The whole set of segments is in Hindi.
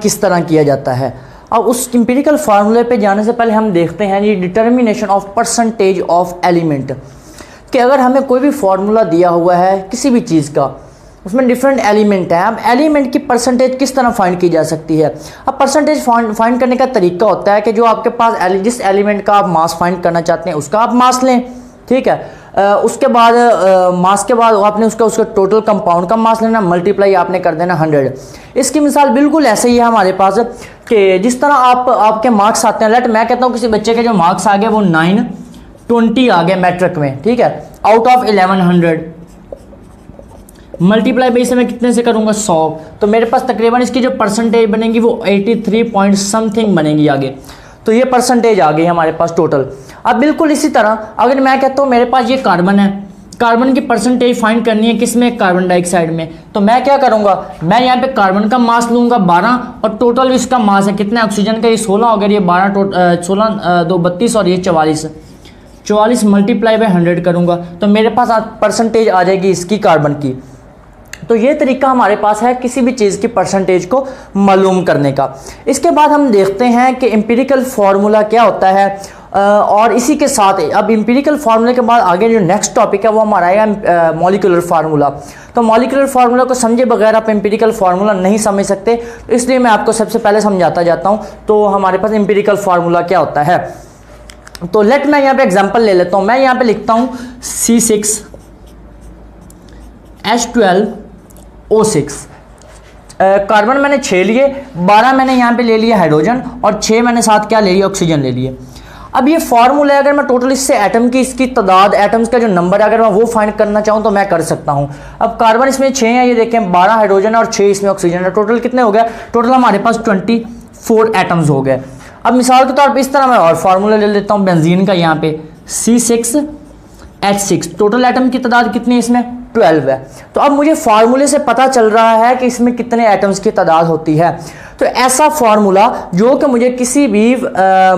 किस तरह किया जाता है। अब उस एम्पिरिकल फार्मूले पे जाने से पहले हम देखते हैं ये determination of percentage of element, कि अगर हमें कोई भी फार्मूला दिया हुआ है किसी भी चीज़ का, उसमें डिफरेंट एलिमेंट है, अब एलिमेंट की परसेंटेज किस तरह फाइंड की जा सकती है। अब परसेंटेज फाइंड करने का तरीका होता है कि जो आपके पास जिस एलिमेंट का आप मास फाइंड करना चाहते हैं उसका आप मास लें, ठीक है। उसके बाद मास के बाद आपने उसका टोटल कंपाउंड का मास लेना, मल्टीप्लाई आपने कर देना 100। इसकी मिसाल बिल्कुल ऐसे ही है हमारे पास कि जिस तरह आपके मार्क्स आते हैं, लेट मैं कहता हूँ किसी बच्चे के जो मार्क्स आ गए वो 920 आ गए मैट्रिक में, ठीक है, आउट ऑफ 1100, मल्टीप्लाई बेस मैं कितने से करूंगा 100, तो मेरे पास तकरीबन इसकी जो परसेंटेज बनेगी वो 83 पॉइंट समथिंग बनेगी आगे। तो ये परसेंटेज आ गई हमारे पास टोटल। अब बिल्कुल इसी तरह अगर मैं कहता हूँ मेरे पास ये कार्बन है, कार्बन की परसेंटेज फाइंड करनी है किसमें, कार्बन डाइऑक्साइड में, तो मैं क्या करूंगा, मैं यहाँ पे कार्बन का मास लूंगा 12 और टोटल इसका मास है कितना, ऑक्सीजन का ये 16 हो गया, ये 12 16 2 32 और ये 44 मल्टीप्लाई बाय 100 करूंगा तो मेरे पास परसेंटेज आ जाएगी इसकी कार्बन की। तो ये तरीका हमारे पास है किसी भी चीज़ की परसेंटेज को मालूम करने का। इसके बाद हम देखते हैं कि एम्पिरिकल फार्मूला क्या होता है, और इसी के साथ अब एम्पिरिकल फार्मूले के बाद आगे जो नेक्स्ट टॉपिक है वो हमारा आएगा मॉलिक्यूलर फार्मूला। तो मॉलिक्यूलर फार्मूला को समझे बगैर आप एम्पिरिकल फार्मूला नहीं समझ सकते, तो इसलिए मैं आपको सबसे पहले समझाता जाता हूँ। तो हमारे पास एम्पिरिकल फार्मूला क्या होता है, तो लेट मैं यहाँ पे एग्जांपल ले लेता हूँ। मैं यहाँ पे लिखता हूँ C6H12O6, कार्बन मैंने 6 लिए, 12 मैंने यहाँ पे ले लिया हाइड्रोजन और 6 मैंने साथ क्या ले लिया, ऑक्सीजन ले लिए। अब ये फार्मूला है, अगर मैं टोटल इससे एटम की इसकी तादाद, एटम्स का जो नंबर है अगर मैं वो फाइंड करना चाहूँ तो मैं कर सकता हूँ। अब कार्बन इसमें 6 है, ये देखें 12 हाइड्रोजन और 6 इसमें ऑक्सीजन है, टोटल कितने हो गए, टोटल हमारे पास 24 एटम्स हो गए। अब मिसाल के तौर पर इस तरह मैं और फार्मूला ले लेता हूँ बेंजीन का, यहाँ पे C6H6, टोटल एटम की तादाद कितनी इसमें 12 है। तो अब मुझे फार्मूले से पता चल रहा है कि इसमें कितने एटम्स की तादाद होती है। तो ऐसा फार्मूला जो कि मुझे किसी भी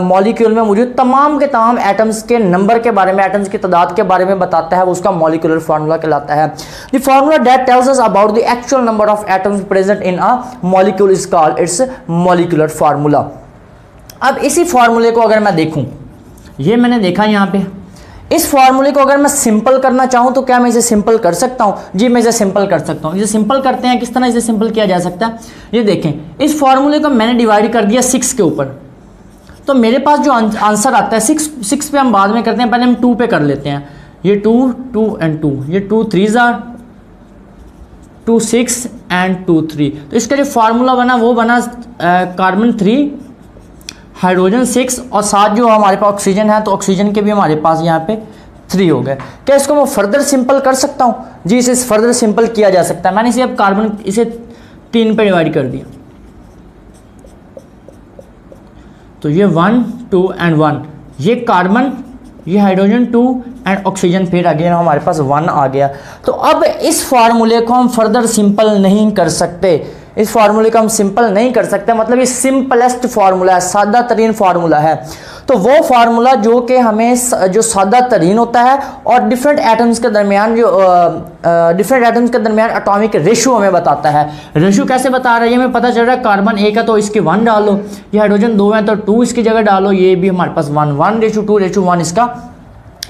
मॉलिक्यूल में मौजूद तमाम के तमाम एटम्स के नंबर के बारे में, एटम्स की तादाद के बारे में बताता है, वो उसका मॉलिक्यूलर फार्मूला कहलाता है। The formula that tells us about the actual number of atoms present in a molecule is called its molecular formula. अब इसी फार्मूले को अगर मैं देखूं, ये मैंने देखा यहाँ पे, इस फार्मूले को अगर मैं सिंपल करना चाहूं तो क्या मैं इसे सिंपल कर सकता हूं? जी मैं इसे सिंपल कर सकता हूं। इसे सिंपल करते हैं, किस तरह इसे सिंपल किया जा सकता है, ये देखें, इस फार्मूले को मैंने डिवाइड कर दिया 6 के ऊपर, तो मेरे पास जो आंसर आता है 6 पे हम बाद में करते हैं, पहले हम 2 पे कर लेते हैं। ये 2 2 एंड 2, ये 2 3 2 6 एंड 2 3। तो इसका जो फार्मूला बना वो बना कार्बन 3 हाइड्रोजन 6 और साथ जो हमारे पास ऑक्सीजन है, तो ऑक्सीजन के भी हमारे पास यहाँ पे 3 हो गए। क्या इसको मैं फर्दर सिंपल कर सकता हूँ? जी इसे फर्दर सिंपल किया जा सकता है। मैंने इसे अब कार्बन इसे 3 पे डिवाइड कर दिया, तो ये 1 2 एंड 1, ये कार्बन, ये हाइड्रोजन 2 एंड ऑक्सीजन, फिर अगेन हमारे पास 1 आ गया। तो अब इस फार्मूले को हम फर्दर सिंपल नहीं कर सकते, इस फार्मूले को हम सिंपल नहीं कर सकते, मतलब ये सिंपलेस्ट फार्मूला है, सादा तरीन फार्मूला है। तो वो फार्मूला जो कि हमें जो सादा तरीन होता है और डिफरेंट एटम्स के दरमियान एटॉमिक रेशो हमें बताता है। रेशो कैसे बता रहा है, हमें पता चल रहा है कार्बन 1 है तो इसकी 1 डालो, ये हाइड्रोजन 2 है तो 2 इसकी जगह डालो, ये भी हमारे पास 1:2:1 इसका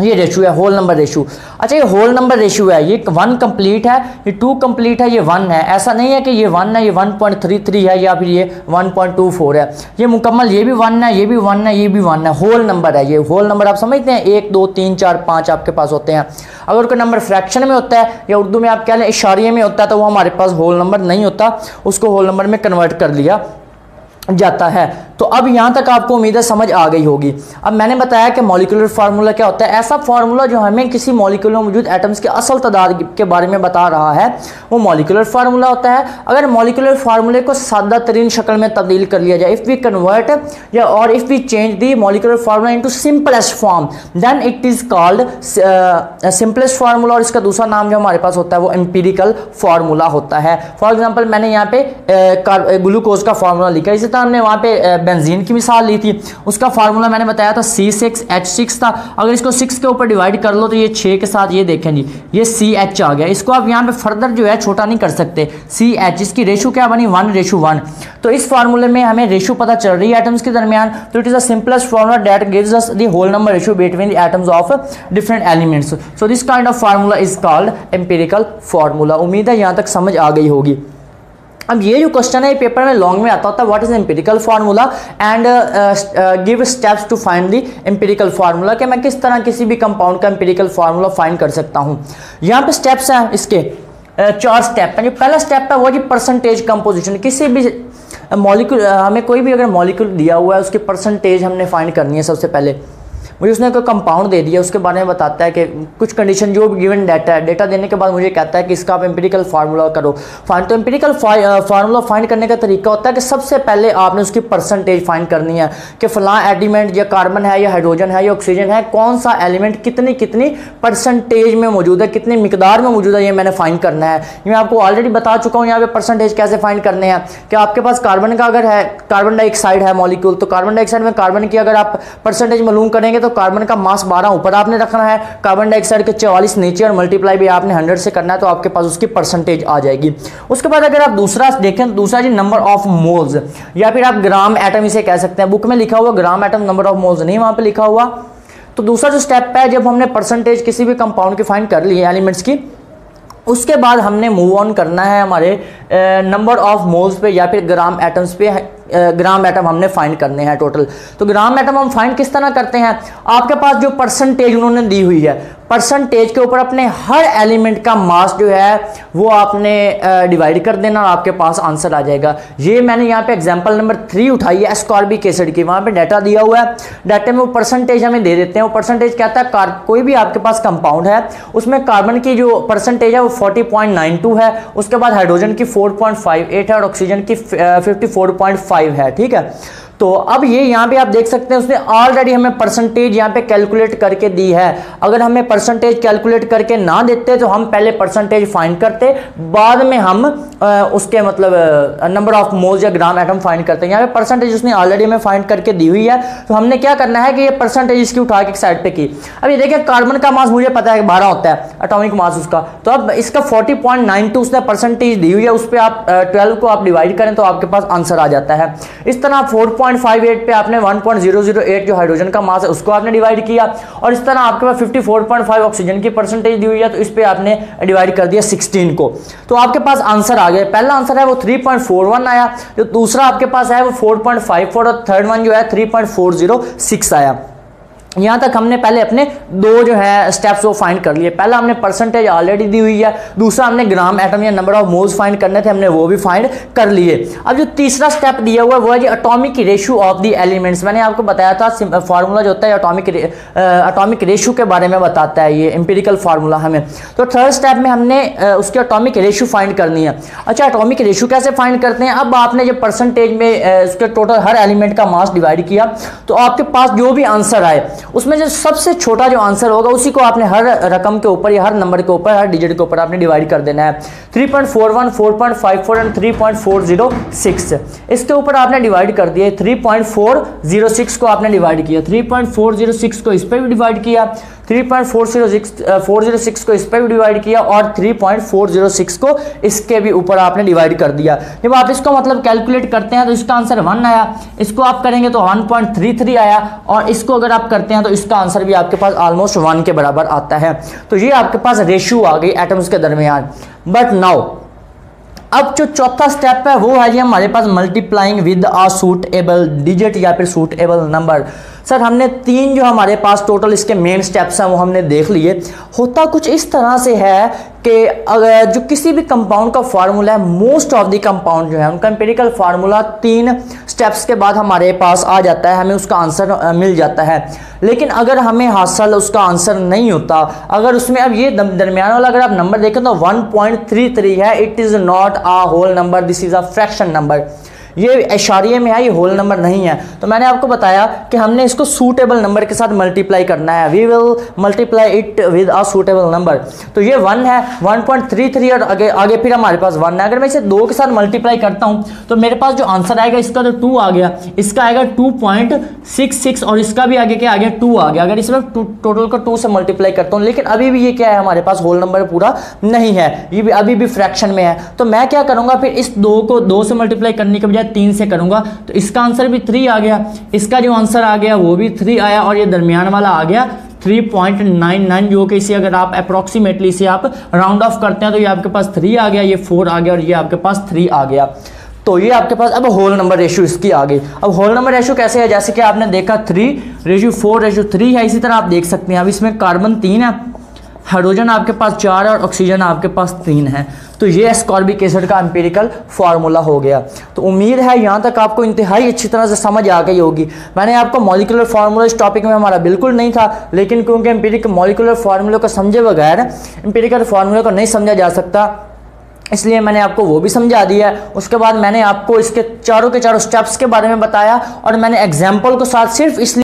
ये रेशो है, होल नंबर रेशो। अच्छा ये होल नंबर रेशो है, ये 1 कंप्लीट है, ये 2 कंप्लीट है, ये 1 है। ऐसा नहीं है कि ये 1 है, ये 1.33 है या फिर ये 1.24 है, ये मुकम्मल, ये भी 1 है, ये भी 1 है, ये भी 1 है, होल नंबर है। ये होल नंबर आप समझते हैं, 1 2 3 4 5 आपके पास होते हैं। अगर कोई नंबर फ्रैक्शन में होता है या उर्दू में आप कह लें इशारिये में होता है तो वो हमारे पास होल नंबर नहीं होता, उसको होल नंबर में कन्वर्ट कर लिया जाता है। तो अब यहाँ तक आपको उम्मीद है समझ आ गई होगी। अब मैंने बताया कि मॉलिक्यूलर फार्मूला क्या होता है, ऐसा फार्मूला जो हमें किसी मॉलिक्यूल में मौजूद एटम्स के असल तादाद के बारे में बता रहा है, वो मॉलिक्यूलर फार्मूला होता है। अगर मॉलिक्यूलर फार्मूले को सादा तरीन शक्ल में तब्दील कर लिया जाए, इफ़ वी कन्वर्ट या और if we change the molecular formula into simplest form, then it is called simplest formula. और इसका दूसरा नाम जो हमारे पास होता है वो एम्पिरिकल फार्मूला होता है। फॉर एग्जाम्पल मैंने यहाँ पे ग्लूकोज का फार्मूला लिखा है, इसी तरह हमने वहाँ पे बेंजीन की मिसाल ली थी, उसका फार्मूला मैंने बताया था C6H6 था। अगर इसको 6 के ऊपर डिवाइड कर लो तो ये 6 के साथ ये देखें जी ये CH आ गया। इसको आप यहाँ पे फर्दर जो है छोटा नहीं कर सकते, CH, इसकी रेशो क्या बनी 1:1। तो इस फार्मूले में हमें रेशो पता चल रही है एटम्स के दरमियान। तो it is the simplest formula that gives us the whole number ratio between the atoms of different elements. So this kind of formula is called empirical formula. उम्मीद है यहाँ तक समझ आ गई होगी। अब ये जो क्वेश्चन है ये पेपर में लॉन्ग में आता होता है, what is empirical formula and give steps to find the empirical formula, कि मैं किस तरह किसी भी कंपाउंड का एम्पिरिकल फार्मूला फाइंड कर सकता हूँ। यहाँ पे स्टेप्स हैं इसके 4 स्टेप हैं। जो पहला स्टेप है वो जी परसेंटेज कंपोजिशन। किसी भी मॉलिक्यूल, हमें कोई भी अगर मॉलिक्यूल दिया हुआ है उसकी परसेंटेज हमने फाइंड करनी है। सबसे पहले मुझे उसने कोई कंपाउंड दे दिया, उसके बारे में बताता है कि कुछ कंडीशन जो भी गिवन डाटा है, डेटा देने के बाद मुझे कहता है कि इसका आप एम्पिरिकल फार्मूला करो फाइंड। तो एम्पिरिकल फार्मूला फाइंड करने का तरीका होता है कि सबसे पहले आपने उसकी परसेंटेज फाइंड करनी है कि फलां एलिमेंट या कार्बन है या हाइड्रोजन है या ऑक्सीजन है, कौन सा एलिमेंट कितनी कितनी परसेंटेज में मौजूद है, कितनी मिकदार में मौजूद है, ये मैंने फाइंड करना है। ये मैं आपको ऑलरेडी बता चुका हूँ यहाँ पे परसेंटेज कैसे फाइंड करने हैं। कि आपके पास कार्बन का अगर है, कार्बन डाइऑक्साइड है मॉलिक्यूल, तो कार्बन डाइऑक्साइड में कार्बन की अगर आप परसेंटेज मालूम करेंगे तो कार्बन का मास 12 ऊपर आपने रखना है, कार्बन डाइऑक्साइड के 44 नीचे और मल्टीप्लाई भी आपने 100 से करना है, तो आपके पास उसकी परसेंटेज आ जाएगी। उसके बाद अगर आप दूसरा देखें, दूसरा जी नंबर ऑफ मोल्स, या फिर आप ग्राम एटम इसे कह सकते हैं। बुक में लिखा हुआ gram atom, number of moles नहीं वहां पे लिखा हुआ। तो दूसरा जो स्टेप है, जब हमने परसेंटेज किसी भी कंपाउंड की फाइंड कर ली है एलिमेंट्स की, उसके बाद हमने मूव ऑन करना है हमारे नंबर ऑफ मोल्स पे या फिर ग्राम एटम्स पे। ग्राम एटम हमने फाइंड करने हैं टोटल। तो ग्राम एटम हम फाइंड किस तरह करते हैं, आपके पास जो परसेंटेज उन्होंने दी हुई है, परसेंटेज के ऊपर अपने हर एलिमेंट का मास जो है वो आपने डिवाइड कर देना और आपके पास आंसर आ जाएगा। ये मैंने यहाँ पे एग्जांपल नंबर 3 उठाई है एस्कॉर्बिक एसिड की। वहाँ पे डाटा दिया हुआ है, डाटा में वो परसेंटेज हमें दे देते हैं। वो परसेंटेज कहता है कोई भी आपके पास कंपाउंड है उसमें कार्बन की जो परसेंटेज है वो 40.92 है, उसके बाद हाइड्रोजन की 4.58 है और ऑक्सीजन की 54.5 है। ठीक है, तो अब ये यहाँ पे आप देख सकते हैं उसने ऑलरेडी हमें परसेंटेज यहाँ पे कैलकुलेट करके दी है। अगर हमें परसेंटेज कैलकुलेट करके ना देते तो हम पहले परसेंटेज फाइंड करते, बाद में हम उसके मतलब नंबर ऑफ मोल्स या ग्राम एटम फाइंड करते हैं। यहाँ पे परसेंटेज उसने ऑलरेडी हमें फाइंड करके दी हुई है, तो हमने क्या करना है कि ये परसेंटेज इसकी उठा के एक साइड पे की। अब ये देखिए कार्बन का मास मुझे पता है 12 होता है एटॉमिक मास उसका, तो अब इसका 40.92 उसने परसेंटेज दी हुई है, उस पर आप 12 को आप डिवाइड करें तो आपके पास आंसर आ जाता है। इस तरह 4.58 पे आपने 1.008 जो हाइड्रोजन का मास है उसको आपने डिवाइड किया, और इस तरह आपके पास 54.5 ऑक्सीजन की परसेंटेज दी हुई है, तो इस पे आपने डिवाइड कर दिया 16 को, तो आपके पास आंसर आ गया। पहला आंसर है वो 3.41 आया, जो दूसरा आपके पास है वो 4.54 और थर्ड वन जो है 3.406 आया। यहाँ तक हमने पहले अपने दो जो है स्टेप्स वो फाइंड कर लिए। पहला हमने परसेंटेज ऑलरेडी दी हुई है, दूसरा हमने ग्राम एटम या नंबर ऑफ मोल्स फाइंड करने थे, हमने वो भी फाइंड कर लिए। अब जो तीसरा स्टेप दिया हुआ है वो है जी atomic ratio of the elements. मैंने आपको बताया था फार्मूला जो होता है एटॉमिक रेशियो के बारे में बताता है ये एम्पिरिकल फार्मूला हमें। तो थर्ड स्टेप में हमने उसकी एटॉमिक रेशियो फाइंड करनी है। अच्छा, एटॉमिक रेशियो कैसे फाइंड करते हैं, अब आपने जब परसेंटेज में उसके टोटल हर एलिमेंट का मास डिवाइड किया तो आपके पास जो भी आंसर आए उसमें जो सबसे छोटा जो आंसर होगा उसी को आपने हर रकम के ऊपर या हर नंबर के ऊपर, हर डिजिट के ऊपर आपने डिवाइड कर देना है। 3.41, 4.54 एंड 3.406 इसके ऊपर आपने डिवाइड कर दिया। 3.406 को आपने डिवाइड किया, 3.406 को इस पर भी डिवाइड किया, 3.406 को इस पर भी डिवाइड किया और 3.406 को इसके भी ऊपर आपने डिवाइड कर दिया। जब आप इसको मतलब कैलकुलेट करते हैं तो इसका आंसर 1 आया, इसको आप करेंगे तो 1.33 आया, और इसको अगर आप करते हैं तो इसका आंसर भी आपके पास ऑलमोस्ट 1 के बराबर आता है। तो ये आपके पास रेशियो आ गई एटम्स के दरमियान। बट नाउ अब जो चौथा स्टेप है वो है जी हमारे पास multiplying with a suitable digit या फिर सूटेबल नंबर। सर हमने 3 जो हमारे पास टोटल इसके मेन स्टेप्स हैं वो हमने देख लिए। होता कुछ इस तरह से है कि अगर जो किसी भी कंपाउंड का फार्मूला है, मोस्ट ऑफ द कंपाउंड जो है उनका एम्पिरिकल फार्मूला 3 स्टेप्स के बाद हमारे पास आ जाता है, हमें उसका आंसर मिल जाता है। लेकिन अगर हमें हासिल उसका आंसर नहीं होता, अगर उसमें अब ये दरमियान वाला अगर आप नंबर देखें तो 1.33 है, it is not a whole number, this is a fraction number. ये इशारिये में है, ये होल नंबर नहीं है। तो मैंने आपको बताया कि हमने इसको सूटेबल नंबर के साथ मल्टीप्लाई करना है, we will multiply it with a suitable number. तो ये 1 है, 1.33 और आगे फिर हमारे पास 1 है। अगर मैं इसे 2 के साथ मल्टीप्लाई करता हूँ तो मेरे पास जो आंसर आएगा इसका तो 2 आ गया, इसका आएगा 2.66 और इसका भी आगे क्या आ गया 2 आ गया। अगर इसमें टोटल को 2 से मल्टीप्लाई करता हूँ, लेकिन अभी भी ये क्या है हमारे पास होल नंबर पूरा नहीं है, ये भी अभी भी फ्रैक्शन में है। तो मैं क्या करूंगा फिर इस 2 को 2 से मल्टीप्लाई करने के बजाय 3 से करूंगा, तो इसका आंसर भी 3 आ गया, इसका जो आंसर आ गया वो भी 3 आया और ये दरमियान वाला आ गया 3.99, जो कि इसे अगर आप अप्रोक्सीमेटली इसे आप राउंड ऑफ करते हैं तो ये आपके पास 3 आ गया, ये 4 आ गया और ये आपके पास 3 आ गया। तो ये आपके पास अब होल नंबर रेशियो इसकी आ गई। अब होल नंबर रेशियो कैसे है, जैसे कि आपने देखा 3:4:3 है, इसी तरह आप देख सकते हैं अब इसमें कार्बन 3 है, हाइड्रोजन आपके पास 4 है और ऑक्सीजन आपके पास 3 है। तो ये एस्कॉर्बिक एसिड का एम्पिरिकल फार्मूला हो गया। तो उम्मीद है यहाँ तक आपको इंतहाई अच्छी तरह से समझ आ गई होगी। मैंने आपको मॉलिक्यूलर फार्मूला इस टॉपिक में हमारा बिल्कुल नहीं था, लेकिन क्योंकि एम्पिरिकल मॉलिक्यूलर फार्मूले को समझे बगैर एम्पिरिकल फार्मूले को नहीं समझा जा सकता, इसलिए मैंने आपको वो भी समझा दिया है। उसके बाद मैंने आपको इसके चारों के चारों स्टेप्स के बारे में बताया और मैंने एग्जाम्पल को साथ सिर्फ इसलिए